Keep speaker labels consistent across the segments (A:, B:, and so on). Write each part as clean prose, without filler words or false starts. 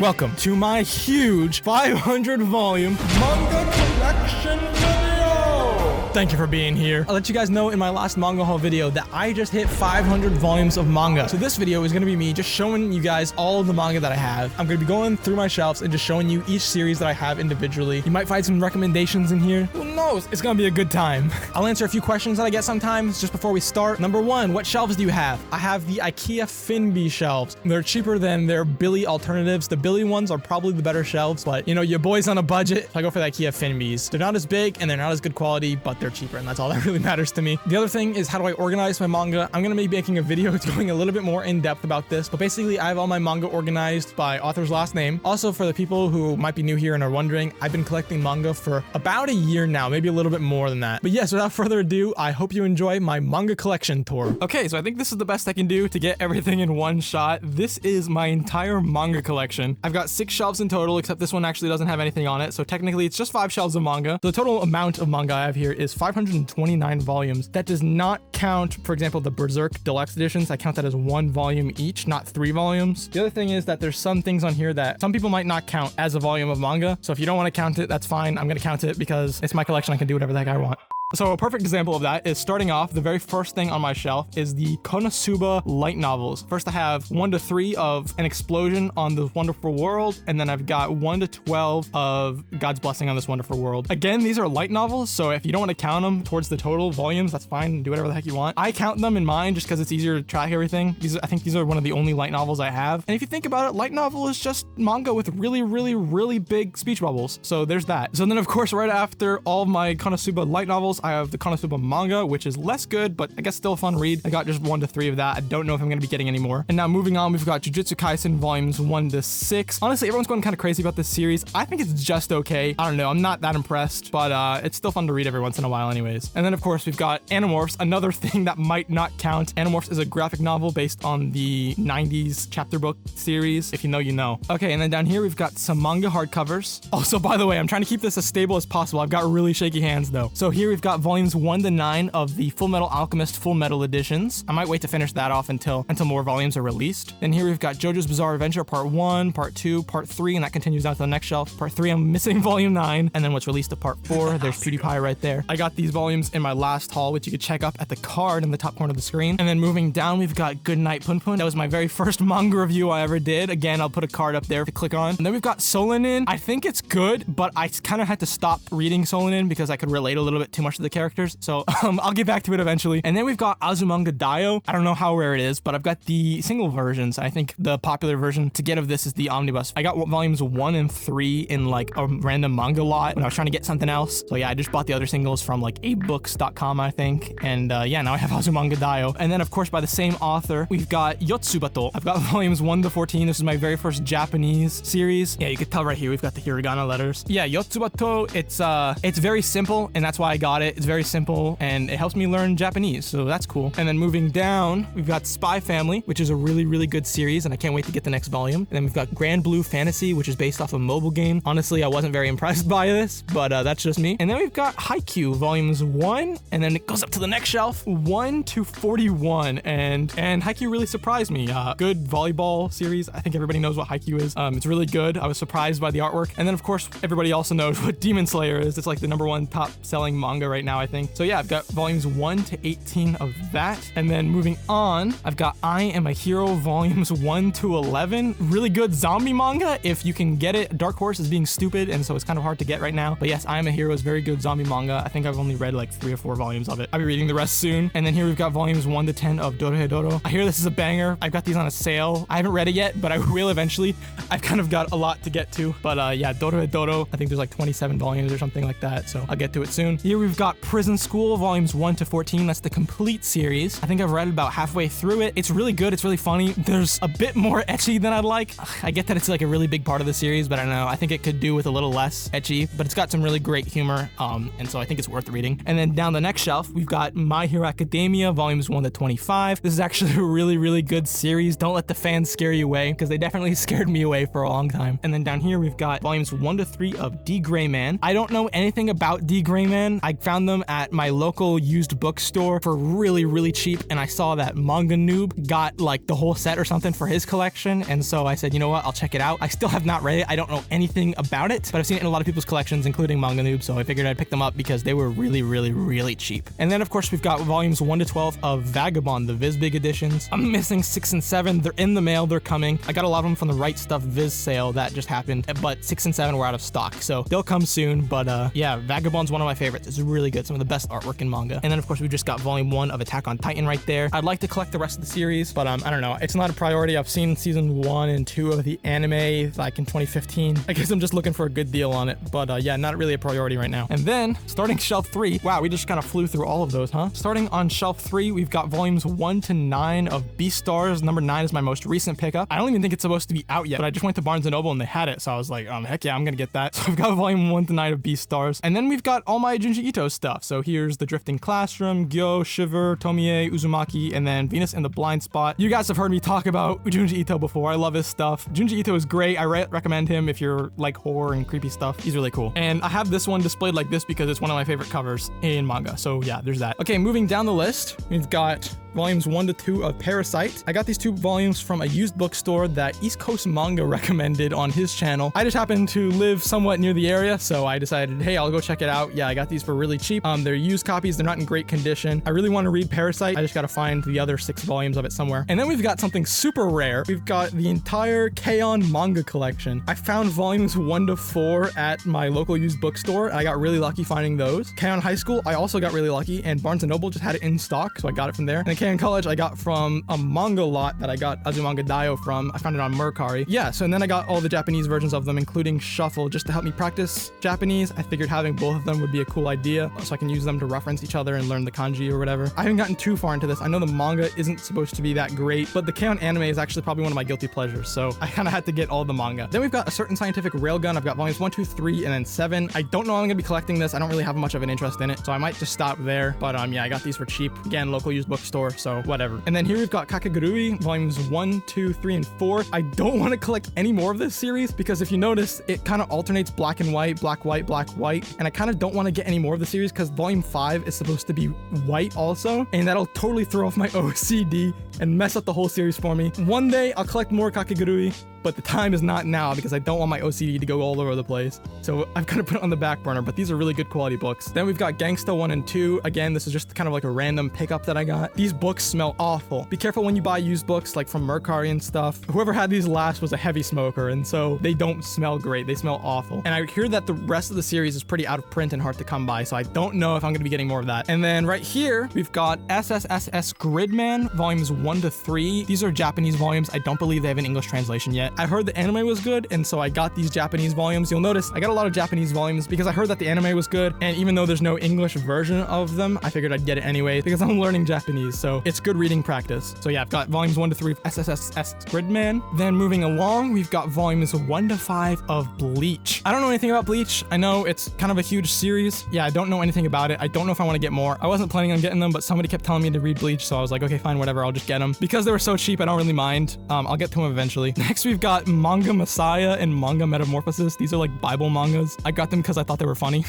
A: Welcome to my huge 500 volume Manga Collection video! Thank you for being here. I'll let you guys know in my last manga haul video that I just hit 500 volumes of manga. So this video is going to be me just showing you guys all of the manga that I have. I'm going to be going through my shelves and just showing you each series that I have individually. You might find some recommendations in here. Who knows? It's going to be a good time. I'll answer a few questions that I get sometimes just before we start. Number one, what shelves do you have? I have the IKEA Finby shelves. They're cheaper than their Billy alternatives. The Billy ones are probably the better shelves, but you know, your boy's on a budget. So I go for the IKEA Finbys. They're not as big and they're not as good quality, but they're cheaper, and that's all that really matters to me. The other thing is, how do I organize my manga? I'm gonna be making a video going a little bit more in depth about this, but basically I have all my manga organized by author's last name. Also, for the people who might be new here and are wondering, I've been collecting manga for about a year now, maybe a little bit more than that. But yes, without further ado, I hope you enjoy my manga collection tour. Okay, so I think this is the best I can do to get everything in one shot. This is my entire manga collection. I've got 6 shelves in total, except this one actually doesn't have anything on it, so technically it's just 5 shelves of manga. The total amount of manga I have here is 529 volumes. That does not count, for example, the Berserk Deluxe editions. I count that as 1 volume each, not 3 volumes. The other thing is that there's some things on here that some people might not count as a volume of manga, so if you don't want to count it, that's fine. I'm gonna count it because it's my collection. I can do whatever the heck I want. So a perfect example of that is, starting off, the very first thing on my shelf is the Konosuba light novels. First, I have 1 to 3 of An Explosion on This Wonderful World, and then I've got 1 to 12 of God's Blessing on This Wonderful World. Again, these are light novels, so if you don't want to count them towards the total volumes, that's fine. Do whatever the heck you want. I count them in mine just because it's easier to track everything. I think these are one of the only light novels I have. And if you think about it, light novel is just manga with really big speech bubbles. So there's that. So then, of course, right after all of my Konosuba light novels, I have the Konosuba manga, which is less good, but I guess still a fun read. I got just 1 to 3 of that. I don't know if I'm going to be getting any more. And now moving on, we've got Jujutsu Kaisen volumes 1 to 6. Honestly, everyone's going kind of crazy about this series. I think it's just okay. I don't know. I'm not that impressed, but it's still fun to read every once in a while anyways. And then, of course, we've got ANIMORPHS, another thing that might not count. ANIMORPHS is a graphic novel based on the 90s chapter book series. If you know, you know. Okay, and then down here, we've got some manga hardcovers. Also, by the way, I'm trying to keep this as stable as possible. I've got really shaky hands, though. So here we've got volumes 1 to 9 of the Full Metal Alchemist Full Metal editions. I might wait to finish that off until more volumes are released. Then here we've got JOJO'S Bizarre Adventure Part 1, Part 2, Part 3, and that continues down to the next shelf. Part 3, I'm missing volume 9, and then what's released to Part 4, there's PewDiePie right there. I got these volumes in my last haul, which you could check up at the card in the top corner of the screen. And then moving down, we've got Goodnight Punpun. That was my very first manga review I ever did. Again, I'll put a card up there to click on. And then we've got Solanin. I think it's good, but I kind of had to stop reading Solanin because I could relate a little bit too much to the characters. So I'll get back to it eventually. And then we've got Azumanga Daioh. I don't know how rare it is, but I've got the single versions. I think the popular version to get of this is the omnibus. I got volumes 1 and 3 in like a random manga lot when I was trying to get something else. So yeah, I just bought the other singles from like abebooks.com, I think. And yeah, now I have Azumanga Daioh. And then, of course, by the same author, we've got Yotsubato. I've got volumes 1 to 14. This is my very first Japanese series. Yeah, you can tell right here, we've got the hiragana letters. Yeah, Yotsubato, it's very simple, and that's why I got it. It's very simple, and it helps me learn Japanese, so that's cool. And then moving down, we've got Spy Family, which is a really good series, and I can't wait to get the next volume. And then we've got Grand Blue Fantasy, which is based off a mobile game. Honestly, I wasn't very impressed by this, but that's just me. And then we've got Haikyuu volumes 1, and then it goes up to the next shelf, 1 to 41, and Haikyuu really surprised me. Good volleyball series. I think everybody knows what Haikyuu is. It's really good. I was surprised by the artwork. And then, of course, everybody also knows what Demon Slayer is. It's like the #1 top selling manga right now, I think. So yeah, I've got volumes 1 to 18 of that. And then moving on, I've got I Am a Hero volumes 1 to 11. Really good zombie manga if you can get it. Dark Horse is being stupid, and so it's kind of hard to get right now. But yes, I Am a Hero is very good zombie manga. I think I've only read like 3 or 4 volumes of it. I'll be reading the rest soon. And then here we've got volumes 1 to 10 of Dorohedoro. I hear this is a banger. I've got these on a sale. I haven't read it yet, but I will eventually. I've kind of got a lot to get to. But yeah, Dorohedoro, I think there's like 27 volumes or something like that, so I'll get to it soon. Here we've got Prison School volumes 1 to 14. That's the complete series. I think I've read about halfway through it. It's really good. It's really funny. There's a bit more ecchi than I'd like. I get that it's like a really big part of the series, but I don't know. I think it could do with a little less ecchi, but it's got some really great humor, and so I think it's worth reading. And then down the next shelf, we've got My Hero Academia volumes 1 to 25. This is actually a really good series. Don't let the fans scare you away, because they definitely scared me away for a long time. And then down here, we've got volumes 1 to 3 of D. Gray Man. I don't know anything about D. Gray Man. I found found them at my local used bookstore for really, really cheap, and I saw that Manga Noob got like the whole set or something for his collection, and so I said, you know what, I'll check it out. I still have not read it. I don't know anything about it, but I've seen it in a lot of people's collections, including Manga Noob, so I figured I'd pick them up because they were really, really, really cheap. And then, of course, we've got volumes 1 to 12 of Vagabond, the Viz Big editions. I'm missing 6 and 7. They're in the mail. They're coming. I got a lot of them from the Right Stuff Viz sale that just happened, but 6 and 7 were out of stock, so they'll come soon. But yeah, Vagabond's one of my favorites. It's really good. Some of the best artwork in manga. And then, of course, we just got volume 1 of Attack on Titan right there. I'd like to collect the rest of the series, but I don't know. It's not a priority. I've seen season 1 and 2 of the anime like in 2015. I guess I'm just looking for a good deal on it, but yeah, not really a priority right now. And then starting shelf 3, wow, we just kind of flew through all of those, huh? Starting on shelf 3, we've got volumes 1 to 9 of Beastars. Number 9 is my most recent pickup. I don't even think it's supposed to be out yet, but I just went to Barnes & Noble and they had it, so I was like, heck yeah, I'm gonna get that. So I've got volume 1 to 9 of Beastars. And then we've got all my Junji Ito stuff. So here's The Drifting Classroom, Gyo, Shiver, Tomie, Uzumaki, and then Venus in the Blind Spot. You guys have heard me talk about Junji Ito before. I love his stuff. Junji Ito is great. I recommend him if you're like horror and creepy stuff. He's really cool. And I have this one displayed like this because it's one of my favorite covers in manga. So yeah, there's that. Okay, moving down the list, we've got volumes 1 to 2 of Parasite. I got these 2 volumes from a used bookstore that East Coast Manga recommended on his channel. I just happened to live somewhat near the area, so I decided, hey, I'll go check it out. Yeah, I got these for really cheap. They're used copies. They're not in great condition. I really want to read Parasite. I just got to find the other 6 volumes of it somewhere. And then we've got something super rare. We've got the entire KAISEN manga collection. I found volumes 1 to 4 at my local used bookstore, and I got really lucky finding those. KAISEN High School, I also got really lucky, and Barnes & Noble just had it in stock, so I got it from there. And then KAISEN College, I got from a manga lot that I got Azumanga Daioh from. I found it on Mercari. Yeah, so and then I got all the Japanese versions of them, including Shuffle, just to help me practice Japanese. I figured having both of them would be a cool idea, so I can use them to reference each other and learn the kanji or whatever. I haven't gotten too far into this. I know the manga isn't supposed to be that great, but the KAISEN anime is actually probably one of my guilty pleasures, so I kind of had to get all the manga. Then we've got A Certain Scientific Railgun. I've got volumes 1, 2, 3, and then 7. I don't know how I'm gonna be collecting this. I don't really have much of an interest in it, so I might just stop there. But yeah, I got these for cheap. Again, local used bookstore, so whatever. And then here we've got Kakegurui, volumes 1, 2, 3, and 4. I don't want to collect any more of this series because if you notice, it kind of alternates black and white, black, white, black, white. And I kind of don't want to get any more of the series because volume 5 is supposed to be white also. And that'll totally throw off my OCD and mess up the whole series for me. One day I'll collect more Kakegurui, but the time is not now because I don't want my OCD to go all over the place. So I've kind of put it on the back burner, but these are really good quality books. Then we've got Gangsta 1 and 2. Again, this is just kind of like a random pickup that I got. These books smell awful. Be careful when you buy used books like from Mercari and stuff. Whoever had these last was a heavy smoker, and so they don't smell great. They smell awful. And I hear that the rest of the series is pretty out of print and hard to come by, so I don't know if I'm going to be getting more of that. And then right here, we've got SSSS Gridman, volumes 1 to 3. These are Japanese volumes. I don't believe they have an English translation yet. I heard the anime was good, and so I got these Japanese volumes. You'll notice I got a lot of Japanese volumes because I heard that the anime was good, and even though there's no English version of them, I figured I'd get it anyway because I'm learning Japanese, so it's good reading practice. So yeah, I've got volumes 1 to 3 of SSSS Gridman. Then moving along, we've got volumes 1 to 5 of Bleach. I don't know anything about Bleach. I know it's kind of a huge series. Yeah, I don't know anything about it. I don't know if I want to get more. I wasn't planning on getting them, but somebody kept telling me to read Bleach, so I was like, okay, fine, whatever, I'll just get them. Because they were so cheap, I don't really mind. I'll get to them eventually. Next, we've got Manga Messiah and Manga Metamorphosis. These are like Bible mangas. I got them because I thought they were funny.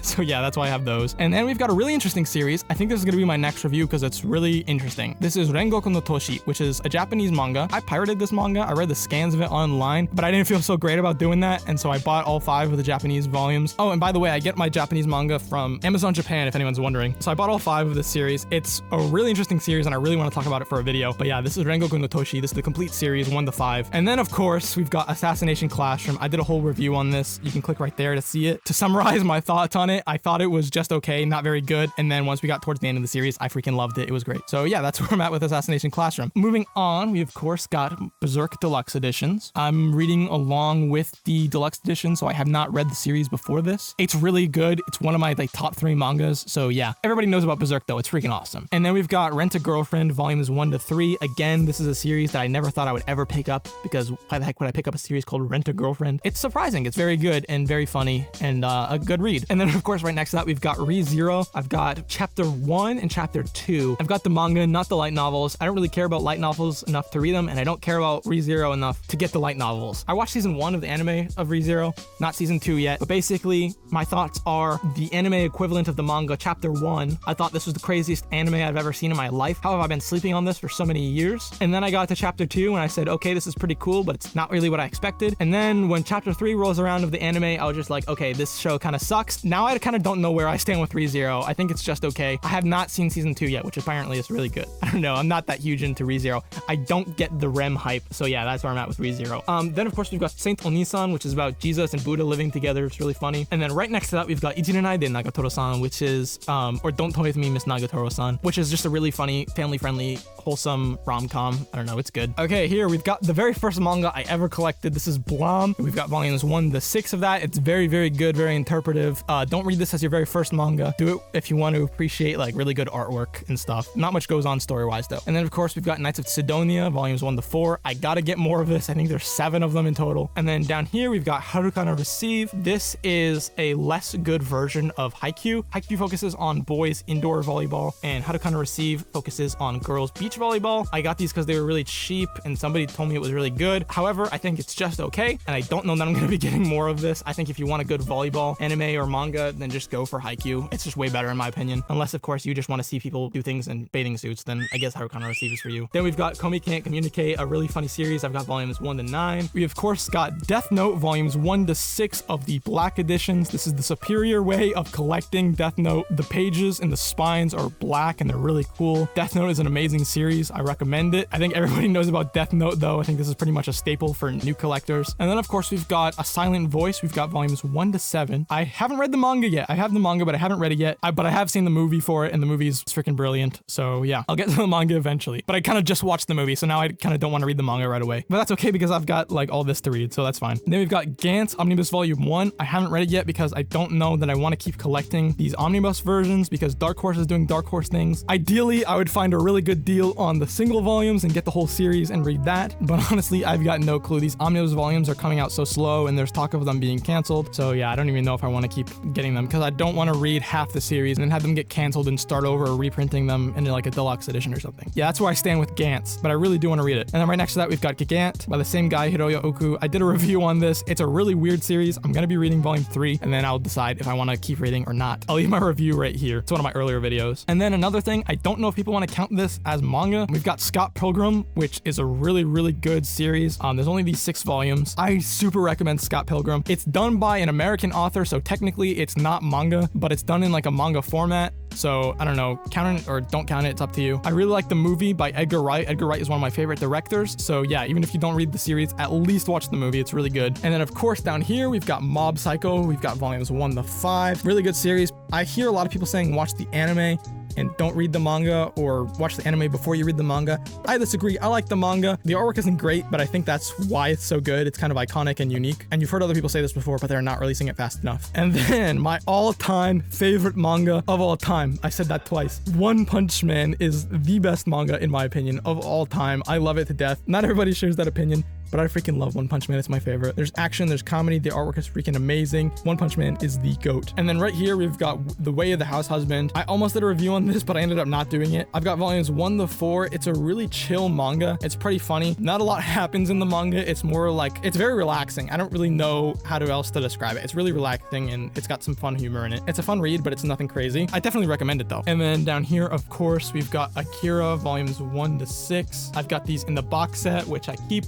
A: So yeah, that's why I have those. And then we've got a really interesting series. I think this is going to be my next review because it's really interesting. This is Rengoku no Toshi, which is a Japanese manga. I pirated this manga. I read the scans of it online, but I didn't feel so great about doing that, and so I bought all 5 of the Japanese volumes. Oh, and by the way, I get my Japanese manga from Amazon Japan, if anyone's wondering. So I bought all 5 of this series. It's a really interesting series, and I really want to talk about it for a video. But yeah, this is Rengoku no Toshi. This is the complete series, 1 to 5. And then, of course, we've got Assassination Classroom. I did a whole review on this. You can click right there to see it. To summarize my thoughts on it, I thought it was just okay, not very good. And then once we got towards the end of the series, I freaking loved it. It was great. So yeah, that's where I'm at with Assassination Classroom. Moving on, we of course got Berserk Deluxe Editions. I'm reading along with the Deluxe Edition, so I have not read the series before this. It's really good. It's one of my like top 3 mangas. So yeah, everybody knows about Berserk though. It's freaking awesome. And then we've got Rent a Girlfriend volumes 1 to 3. Again, this is a series that I never thought I would ever pick up because why the heck would I pick up a series called Rent a Girlfriend? It's surprising. It's very good and very funny and a good read. And then of course right next to that we've got Re:Zero. I've got chapter 1 and chapter 2. I've got the manga, not the light novels. I don't really care about light novels enough to read them, and I don't care about Re:Zero enough to get the light novels. I watched season 1 of the anime of Re:Zero, not season 2 yet, but basically my thoughts are the anime equivalent of the manga chapter 1. I thought this was the craziest anime I've ever seen in my life. How have I been sleeping on this for so many years? And then I got to chapter 2 and I said, okay, this is pretty cool, but it's not really what I expected. And then when chapter 3 rolls around of the anime, I was just like, okay, this show kind of sucks. Now I kind of don't know where I stand with Re:Zero. I think it's just okay. I have not seen season 2 yet, which apparently is really good. I don't know. I'm not that huge into Re:Zero. I don't get the REM hype. So yeah, that's where I'm at with Re:Zero. Then of course we've got Saint Onisan, which is about Jesus and Buddha living together. It's really funny. And then right next to that, we've got Ijirenai de Nagatoro-san, which is, or Don't Toy With Me, Miss Nagatoro-san, which is just a really funny, family-friendly, wholesome rom-com. I don't know, it's good. Okay, here we've got the very first manga I ever collected. This is Blam. We've got volumes 1 to 6 of that. It's very, very good, very interpretive. Don't read this as your very first manga. Do it if you want to appreciate like really good artwork and stuff. Not much goes on story-wise though. And then of course we've got Knights of Sidonia, volumes 1 to 4. I gotta get more of this. I think there's 7 of them in total. And then down here we've got Harukana Receive. This is a less good version of Haikyuu. Haikyuu focuses on boys indoor volleyball, and Harukana Receive focuses on girls beach volleyball. I got these because they were really cheap and somebody told me it was really good. However, I think it's just okay, and I don't know that I'm going to be getting more of this. I think if you want a good volleyball anime or manga, then just go for Haikyuu. It's just way better in my opinion. Unless of course you just want to see people do things in bathing suits, then I guess Harukana Receive is for you. Then we've got Komi Can't Communicate, a really funny series. I've got volumes 1 to 9. We of course got Death Note volumes 1 to 6 of the black editions. This is the superior way of collecting Death Note. The pages and the spines are black and they're really cool. Death Note is an amazing series. I recommend it. I think everybody knows about Death Note though. I think this is pretty much a staple for new collectors. And then of course we've got A Silent Voice. We've got volumes 1 to 7. I haven't read the manga yet. I have the manga, but I haven't read it yet. But I have seen the movie for it, and the movie is freaking brilliant. So yeah, I'll get to the manga eventually. But I kind of just watched the movie, so now I kind of don't want to read the manga right away. But that's okay because I've got like all this to read, so that's fine. And then we've got Gantz Omnibus Volume 1. I haven't read it yet because I don't know that I want to keep collecting these omnibus versions because Dark Horse is doing Dark Horse things. Ideally, I would find a really good deal on the single volumes and get the whole series and read that. But honestly, I've got no clue. These omnibus volumes are coming out so slow and there's talk of them being canceled. So yeah, I don't even know if I want to keep getting them because I don't want to read half the series and then have them get canceled and start over or reprinting them into like a deluxe edition or something. Yeah, that's where I stand with Gantz, but I really do want to read it. And then right next to that, we've got Gigant by the same guy, Hiroya Oku. I did a review on this. It's a really weird series. I'm going to be reading volume 3 and then I'll decide if I want to keep reading or not. I'll leave my review right here. It's one of my earlier videos. And then another thing, I don't know if people want to count this as manga. We've got Scott Pilgrim, which is a really, really good series. There's only these 6 volumes. I super recommend Scott Pilgrim. It's done by an American author, so technically it's not manga, but it's done in like a manga format. So I don't know, count it or don't count it, it's up to you. I really like the movie by Edgar Wright. Edgar Wright is one of my favorite directors. So yeah, even if you don't read the series, at least watch the movie. It's really good. And then of course down here, we've got Mob Psycho. We've got volumes 1 to 5. Really good series. I hear a lot of people saying watch the anime and don't read the manga or watch the anime before you read the manga. I disagree. I like the manga. The artwork isn't great, but I think that's why it's so good. It's kind of iconic and unique. And you've heard other people say this before, but they're not releasing it fast enough. And then my all-time favorite manga of all time. I said that twice. One Punch Man is the best manga in my opinion of all time. I love it to death. Not everybody shares that opinion, but I freaking love One Punch Man. It's my favorite. There's action, there's comedy, the artwork is freaking amazing. One Punch Man is the GOAT. And then right here, we've got The Way of the House Husband. I almost did a review on this, but I ended up not doing it. I've got volumes 1 to 4. It's a really chill manga. It's pretty funny. Not a lot happens in the manga. It's more like, it's very relaxing. I don't really know how else to describe it. It's really relaxing and it's got some fun humor in it. It's a fun read, but it's nothing crazy. I definitely recommend it though. And then down here, of course, we've got Akira volumes 1 to 6. I've got these in the box set, which I keep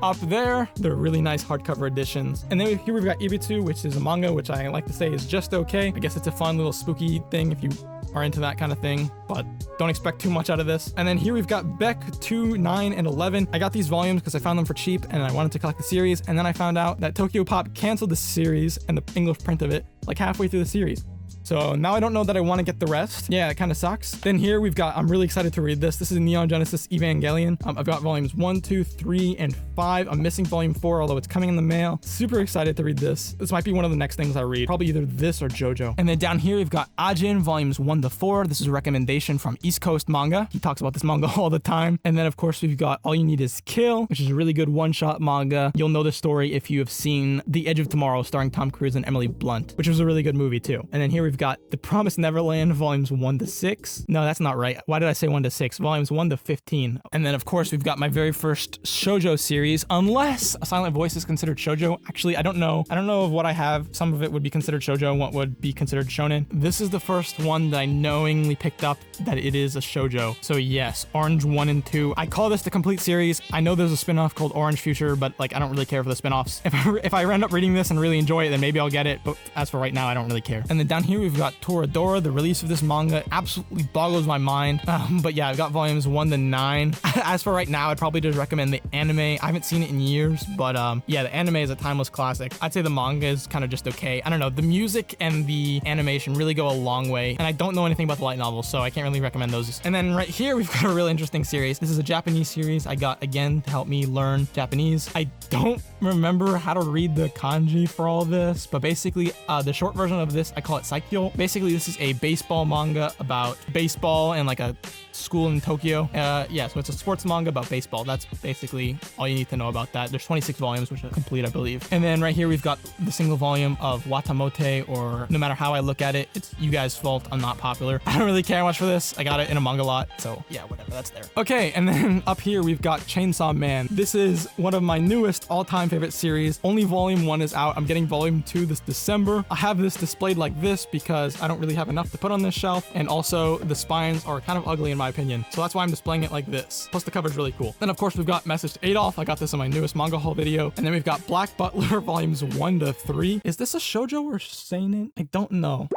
A: up there. They're really nice hardcover editions. And then here we've got Ibitsu, which is a manga, which I like to say is just okay. I guess it's a fun little spooky thing if you are into that kind of thing, but don't expect too much out of this. And then here we've got Beck 2, 9, and 11. I got these volumes because I found them for cheap and I wanted to collect the series. And then I found out that Tokyo Pop canceled the series and the English print of it like halfway through the series. So now I don't know that I want to get the rest. Yeah, it kind of sucks. Then here we've got, I'm really excited to read this. This is Neon Genesis Evangelion. I've got volumes 1, 2, 3, and 5. I'm missing volume 4, although it's coming in the mail. Super excited to read this. This might be one of the next things I read. Probably either this or JoJo. And then down here we've got Ajin volumes 1 to 4. This is a recommendation from East Coast Manga. He talks about this manga all the time. And then of course we've got All You Need Is Kill, which is a really good one-shot manga. You'll know the story if you have seen The Edge of Tomorrow starring Tom Cruise and Emily Blunt, which was a really good movie too. And then here we've got The Promised Neverland volumes 1 to 6. No, that's not right. Why did I say 1 to 6? Volumes 1 to 15. And then of course we've got my very first shoujo series, unless A Silent Voice is considered shoujo. Actually, I don't know of what I have. Some of it would be considered shoujo and what would be considered shonen. This is the first one that I knowingly picked up that it is a shoujo. So yes, Orange 1 and 2. I call this the complete series. I know there's a spin-off called Orange Future, but like I don't really care for the spin-offs. If I end up reading this and really enjoy it, then maybe I'll get it. But as for right now, I don't really care. And then down here we've got Toradora. The release of this manga absolutely boggles my mind. But yeah, I've got volumes 1 to 9. As for right now, I'd probably just recommend the anime. I haven't seen it in years, but yeah, the anime is a timeless classic. I'd say the manga is kind of just okay. I don't know, the music and the animation really go a long way, and I don't know anything about the light novels, so I can't really recommend those. And then right here we've got a really interesting series. This is a Japanese series I got again to help me learn Japanese. I don't remember how to read the kanji for all this, but basically the short version of this, I call it Saikyo. Basically this is a baseball manga about baseball and like a school in Tokyo. Yeah, so it's a sports manga about baseball. That's basically all you need to know about that. There's 26 volumes, which are complete, I believe. And then right here we've got the single volume of Watamote, or No Matter How I Look at It, it's you guys' fault I'm not popular. I don't really care much for this. I got it in a manga lot, so yeah, whatever, that's there. Okay, and then up here we've got Chainsaw Man. This is one of my newest all-time favorite series. Only volume 1 is out. I'm getting volume 2 this December. I have this displayed like this because I don't really have enough to put on this shelf, and also the spines are kind of ugly in my opinion, so that's why I'm displaying it like this. Plus the cover's really cool. Then of course we've got Message to Adolf. I got this in my newest manga haul video. And then we've got Black Butler volumes 1 to 3. Is this a shoujo or seinen? I don't know.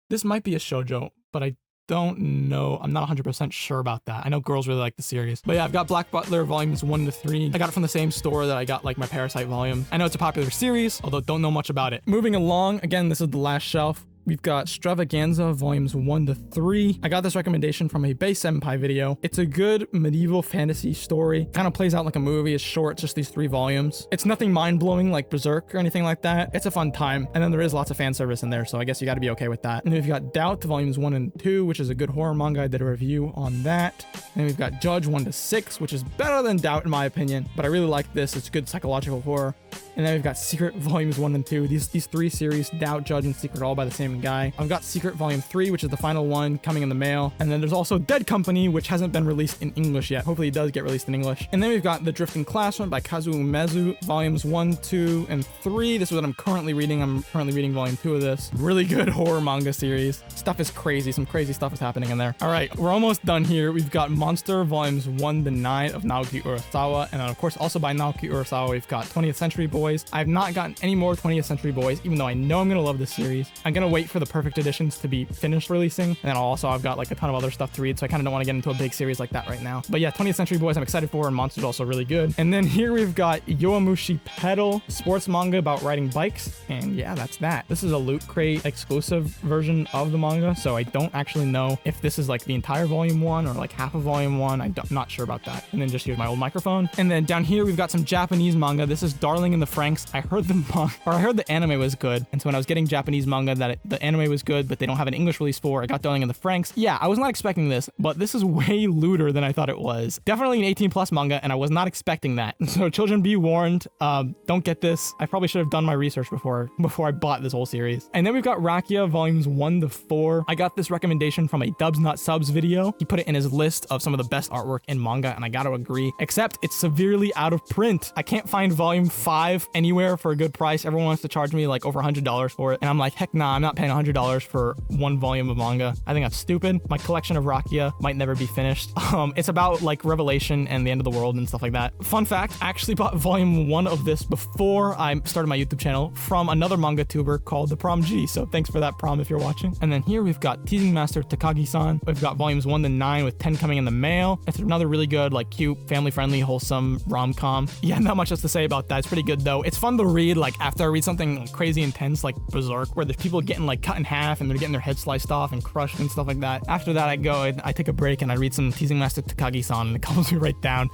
A: This might be a shoujo, but I don't know. I'm not 100% sure about that. I know girls really like the series. But yeah, I've got Black Butler volumes 1 to 3. I got it from the same store that I got like my Parasite volume. I know it's a popular series, although don't know much about it. Moving along, again, this is the last shelf. We've got Stravaganza volumes 1 to 3. I got this recommendation from a Base Senpai video. It's a good medieval fantasy story. Kind of plays out like a movie. It's short, just these 3 volumes. It's nothing mind-blowing like Berserk or anything like that. It's a fun time. And then there is lots of fan service in there, so I guess you got to be okay with that. And then we've got Doubt volumes 1 and 2, which is a good horror manga. I did a review on that. And then we've got Judge 1 to 6, which is better than Doubt in my opinion, but I really like this. It's good psychological horror. And then we've got Secret volumes 1 and 2. These 3 series, Doubt, Judge, and Secret, all by the same guy. I've got Secret volume 3, which is the final one, coming in the mail. And then there's also Dead Company, which hasn't been released in English yet. Hopefully it does get released in English. And then we've got The Drifting Classroom by Kazuo Umezu, volumes 1, 2, and 3. This is what I'm currently reading. I'm currently reading volume 2 of this. Really good horror manga series. Stuff is crazy. Some crazy stuff is happening in there. All right, we're almost done here. We've got Monster volumes 1 to 9 of Naoki Urasawa. And then of course, also by Naoki Urasawa, we've got 20th Century Boys. I've not gotten any more 20th Century Boys, even though I know I'm gonna love this series. I'm gonna wait for the perfect editions to be finished releasing, and then I've got like a ton of other stuff to read, so I kind of don't want to get into a big series like that right now. But yeah, 20th Century Boys I'm excited for, and Monster's also really good. And then here we've got Yowamushi Pedal, sports manga about riding bikes, and yeah, that's that. This is a Loot Crate exclusive version of the manga, so I don't actually know if this is like the entire volume 1 or like half of volume 1. I'm not sure about that. And then just here's my old microphone. And then down here we've got some Japanese manga. This is Darling in the Franxx. I heard the anime was good, and so when I was getting Japanese manga that the anime was good, but they don't have an English release for, I got Darling in the Franxx. Yeah, I was not expecting this, but this is way lewder than I thought it was. Definitely an 18+ manga, and I was not expecting that. So children be warned, don't get this. I probably should have done my research before I bought this whole series. And then we've got Rakia volumes 1 to 4. I got this recommendation from a Dubs Not Subs video. He put it in his list of some of the best artwork in manga, and I gotta agree, except it's severely out of print. I can't find volume 5 anywhere for a good price. Everyone wants to charge me like over $100 for it, and I'm like, heck nah, I'm not paying $100 for 1 volume of manga. I think that's stupid. My collection of Rakia might never be finished. It's about like Revelation and the end of the world and stuff like that. Fun fact, I actually bought volume 1 of this before I started my YouTube channel from another manga tuber called The Prom G, so thanks for that, Prom, if you're watching. And then here we've got Teasing Master Takagi-san. We've got volumes 1 to 9 with 10 coming in the mail. It's another really good, like cute, family-friendly, wholesome rom-com. Yeah, not much else to say about that. It's pretty good though. It's fun to read like after I read something like crazy intense like Berserk, where there's people getting like cut in half and they're getting their head sliced off and crushed and stuff like that. After that, I take a break and I read some Teasing Master Takagi-san, and it calms me right down.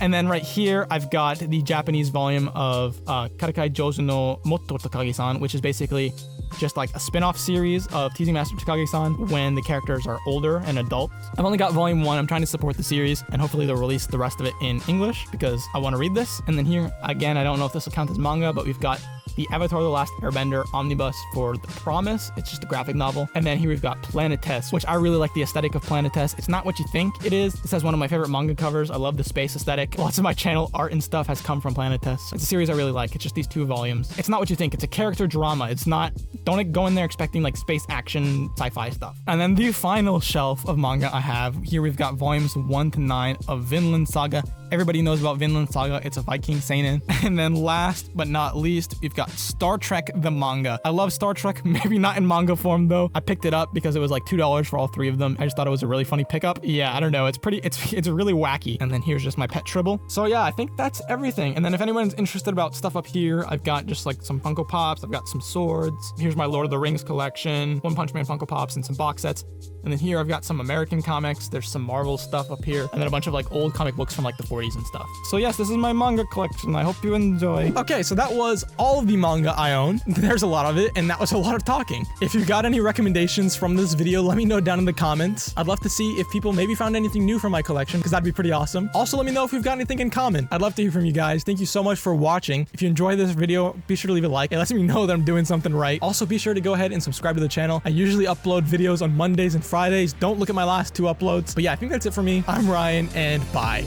A: And then right here, I've got the Japanese volume of Karakai Joju no Motto Takagi-san, which is basically just like a spin-off series of Teasing Master Takagi-san when the characters are older and adults. I've only got volume 1. I'm trying to support the series, and hopefully they'll release the rest of it in English because I want to read this. And then here, again, I don't know if this will count as manga, but we've got the Avatar The Last Airbender omnibus for The Promise. It's just a graphic novel. And then here we've got Planetes, which I really like the aesthetic of Planetes. It's not what you think it is. This has one of my favorite manga covers. I love the space aesthetic. Lots of my channel art and stuff has come from Planetes. It's a series I really like. It's just these 2 volumes. It's not what you think. It's a character drama. It's not, don't go in there expecting like space action, sci-fi stuff. And then the final shelf of manga I have, here we've got volumes 1 to 9 of Vinland Saga. Everybody knows about Vinland Saga. It's a Viking seinen. And then last but not least, we've got Star Trek the manga. I love Star Trek, maybe not in manga form though. I picked it up because it was like $2 for all 3 of them. I just thought it was a really funny pickup. Yeah, I don't know. It's really wacky. And then here's just my pet Tribble. So yeah, I think that's everything. And then if anyone's interested about stuff up here, I've got just like some Funko Pops. I've got some swords. Here's my Lord of the Rings collection, One Punch Man Funko Pops, and some box sets. And then here I've got some American comics. There's some Marvel stuff up here. And then a bunch of like old comic books from like the 40s and stuff. So yes, this is my manga collection. I hope you enjoy. Okay, so that was all of the manga I own. There's a lot of it, and that was a lot of talking. If you've got any recommendations from this video, let me know down in the comments. I'd love to see if people maybe found anything new from my collection, because that'd be pretty awesome. Also, let me know if we've got anything in common. I'd love to hear from you guys. Thank you so much for watching. If you enjoyed this video, be sure to leave a like. It lets me know that I'm doing something right. Also, be sure to go ahead and subscribe to the channel. I usually upload videos on Mondays and Fridays. Don't look at my last 2 uploads. But yeah, I think that's it for me. I'm Ryan, and bye.